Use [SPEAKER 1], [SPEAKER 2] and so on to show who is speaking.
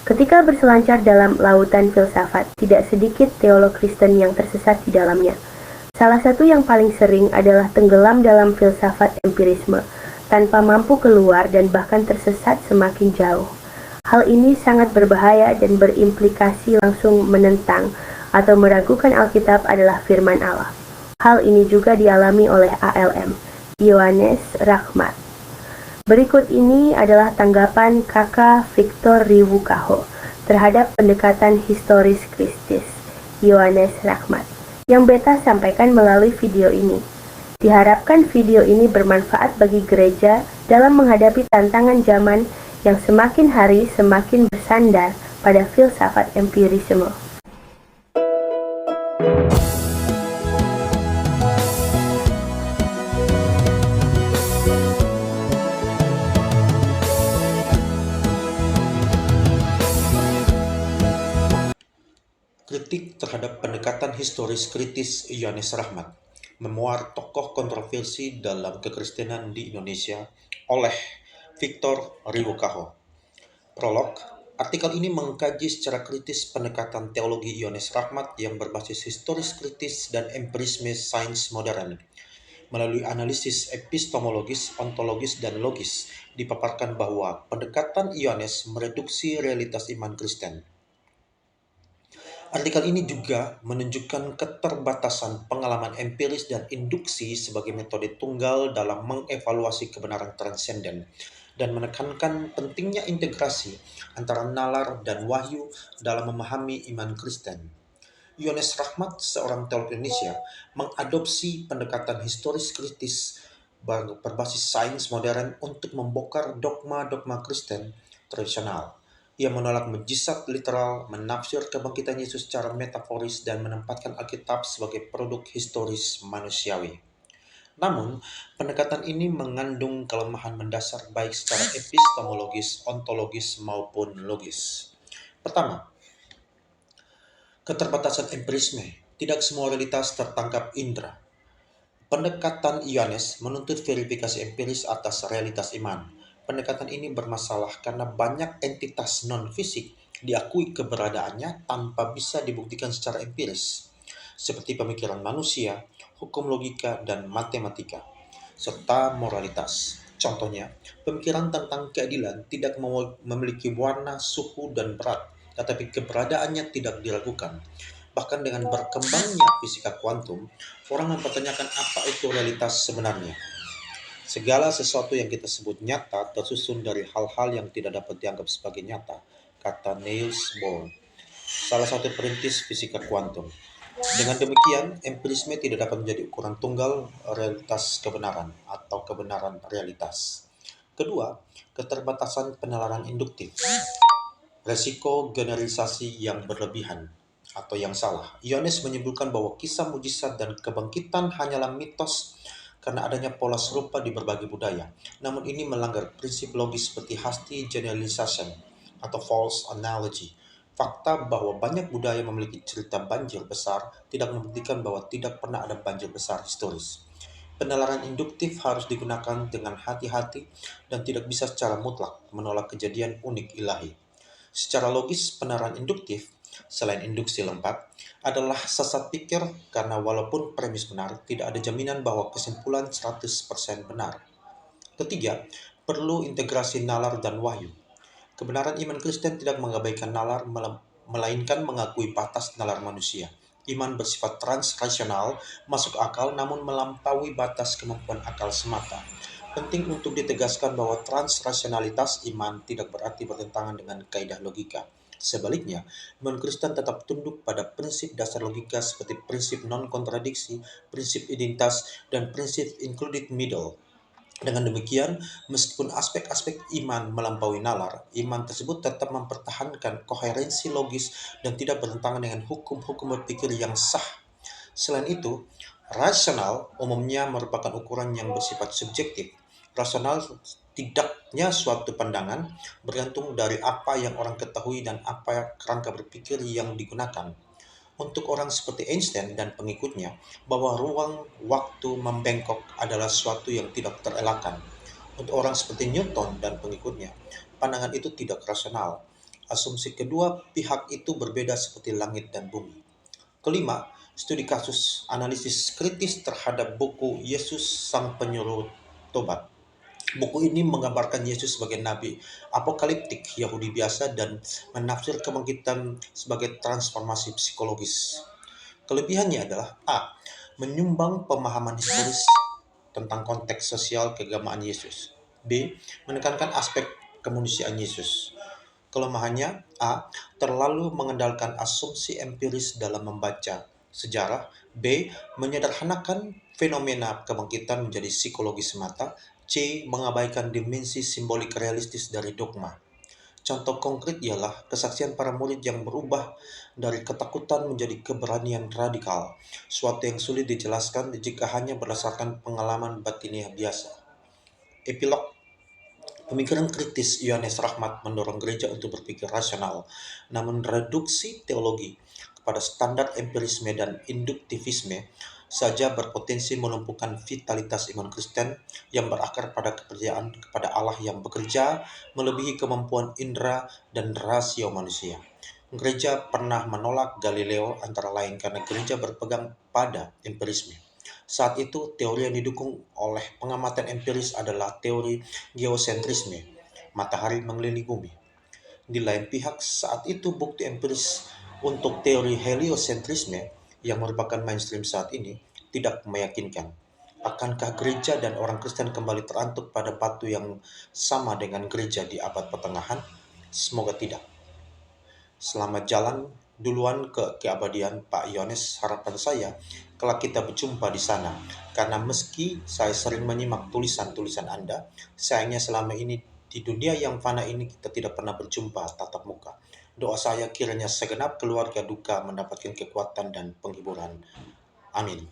[SPEAKER 1] Ketika berselancar dalam lautan filsafat, tidak sedikit teolog Kristen yang tersesat di dalamnya. Salah satu yang paling sering adalah tenggelam dalam filsafat empirisme, tanpa mampu keluar dan bahkan tersesat semakin jauh. Hal ini sangat berbahaya dan berimplikasi langsung menentang atau meragukan Alkitab adalah firman Allah. Hal ini juga dialami oleh ALM, Ioannes Rahmat. Berikut ini adalah tanggapan Kakak Victor Riwukaho terhadap pendekatan historis Kristus, Ioannes Rahmat, yang Beta sampaikan melalui video ini. Diharapkan video ini bermanfaat bagi gereja dalam menghadapi tantangan zaman yang semakin hari semakin bersandar pada filsafat empirisme.
[SPEAKER 2] Kritik terhadap pendekatan historis kritis Ioannes Rahmat, memuar tokoh kontroversi dalam kekristenan di Indonesia oleh Victor Riwukaho. Prolog, artikel ini mengkaji secara kritis pendekatan teologi Ioannes Rahmat yang berbasis historis kritis dan empirisme sains modern. Melalui analisis epistemologis, ontologis, dan logis, dipaparkan bahwa pendekatan Ioannes mereduksi realitas iman Kristen. Artikel ini juga menunjukkan keterbatasan pengalaman empiris dan induksi sebagai metode tunggal dalam mengevaluasi kebenaran transenden dan menekankan pentingnya integrasi antara nalar dan wahyu dalam memahami iman Kristen. Ioannes Rahmat, seorang teolog Indonesia, mengadopsi pendekatan historis kritis berbasis sains modern untuk membongkar dogma-dogma Kristen tradisional. Ia menolak mujizat literal, menafsir kebangkitan Yesus secara metaforis, dan menempatkan Alkitab sebagai produk historis manusiawi. Namun, pendekatan ini mengandung kelemahan mendasar baik secara epistemologis, ontologis, maupun logis. Pertama, keterbatasan empirisme. Tidak semua realitas tertangkap indera. Pendekatan Ioannes menuntut verifikasi empiris atas realitas iman. Pendekatan ini bermasalah karena banyak entitas non-fisik diakui keberadaannya tanpa bisa dibuktikan secara empiris, seperti pemikiran manusia, hukum logika, dan matematika, serta moralitas. Contohnya, pemikiran tentang keadilan tidak memiliki warna, suhu, dan berat, tetapi keberadaannya tidak diragukan. Bahkan dengan berkembangnya fisika kuantum, orang mempertanyakan apa itu realitas sebenarnya. Segala sesuatu yang kita sebut nyata tersusun dari hal-hal yang tidak dapat dianggap sebagai nyata, kata Niels Bohr, salah satu perintis fisika kuantum. Dengan demikian, empirisme tidak dapat menjadi ukuran tunggal realitas kebenaran atau kebenaran realitas. Kedua, keterbatasan penalaran induktif. Resiko generalisasi yang berlebihan atau yang salah. Ioannes menyimpulkan bahwa kisah mujizat dan kebangkitan hanyalah mitos karena adanya pola serupa di berbagai budaya. Namun ini melanggar prinsip logis seperti hasty generalization atau false analogy. Fakta bahwa banyak budaya memiliki cerita banjir besar tidak membuktikan bahwa tidak pernah ada banjir besar historis. Penalaran induktif harus digunakan dengan hati-hati dan tidak bisa secara mutlak menolak kejadian unik ilahi. Secara logis, penalaran induktif, selain induksi lengkap, adalah sesat pikir karena walaupun premis benar, tidak ada jaminan bahwa kesimpulan 100% benar. Ketiga, perlu integrasi nalar dan wahyu. Kebenaran iman Kristen tidak mengabaikan nalar, melainkan mengakui batas nalar manusia. Iman bersifat transrasional, masuk akal namun melampaui batas kemampuan akal semata. Penting untuk ditegaskan bahwa transrasionalitas iman tidak berarti bertentangan dengan kaidah logika. Sebaliknya, iman Kristen tetap tunduk pada prinsip dasar logika seperti prinsip non-kontradiksi, prinsip identitas, dan prinsip included middle. Dengan demikian, meskipun aspek-aspek iman melampaui nalar, iman tersebut tetap mempertahankan koherensi logis dan tidak bertentangan dengan hukum-hukum berpikir yang sah. Selain itu, rasional umumnya merupakan ukuran yang bersifat subjektif. Rasional tidaknya suatu pandangan bergantung dari apa yang orang ketahui dan apa kerangka berpikir yang digunakan. Untuk orang seperti Einstein dan pengikutnya, bahwa ruang waktu membengkok adalah suatu yang tidak terelakkan. Untuk orang seperti Newton dan pengikutnya, pandangan itu tidak rasional. Asumsi kedua pihak itu berbeda seperti langit dan bumi. Kelima, studi kasus analisis kritis terhadap buku Yesus Sang Penyuruh Tobat. Buku ini menggambarkan Yesus sebagai nabi apokaliptik Yahudi biasa dan menafsir kebangkitan sebagai transformasi psikologis. Kelebihannya adalah A. Menyumbang pemahaman historis tentang konteks sosial keagamaan Yesus. B. Menekankan aspek kemanusiaan Yesus. Kelemahannya A. Terlalu mengandalkan asumsi empiris dalam membaca sejarah. B. Menyederhanakan fenomena kebangkitan menjadi psikologi semata. C. Mengabaikan dimensi simbolik realistis dari dogma. Contoh konkret ialah kesaksian para murid yang berubah dari ketakutan menjadi keberanian radikal, suatu yang sulit dijelaskan jika hanya berdasarkan pengalaman batiniah biasa. Epilog. Pemikiran kritis Yohanes Rahmat mendorong gereja untuk berpikir rasional, namun reduksi teologi kepada standar empirisme dan induktivisme saja berpotensi melumpuhkan vitalitas iman Kristen yang berakar pada kepercayaan kepada Allah yang bekerja melebihi kemampuan indera dan rasio manusia. Gereja pernah menolak Galileo antara lain karena gereja berpegang pada empirisme. Saat itu, teori yang didukung oleh pengamatan empiris adalah teori geosentrisme, matahari mengelilingi bumi. Di lain pihak, saat itu bukti empiris untuk teori heliosentrisme yang merupakan mainstream saat ini tidak meyakinkan. Akankah gereja dan orang Kristen kembali terantuk pada batu yang sama dengan gereja di abad pertengahan? Semoga tidak. Selamat jalan duluan ke keabadian, Pak Yohanes. Harapan saya kelak kita berjumpa di sana. Karena meski saya sering menyimak tulisan-tulisan Anda, sayangnya selama ini di dunia yang fana ini kita tidak pernah berjumpa tatap muka. Doa saya kiranya segenap keluarga duka mendapatkan kekuatan dan penghiburan. Amin.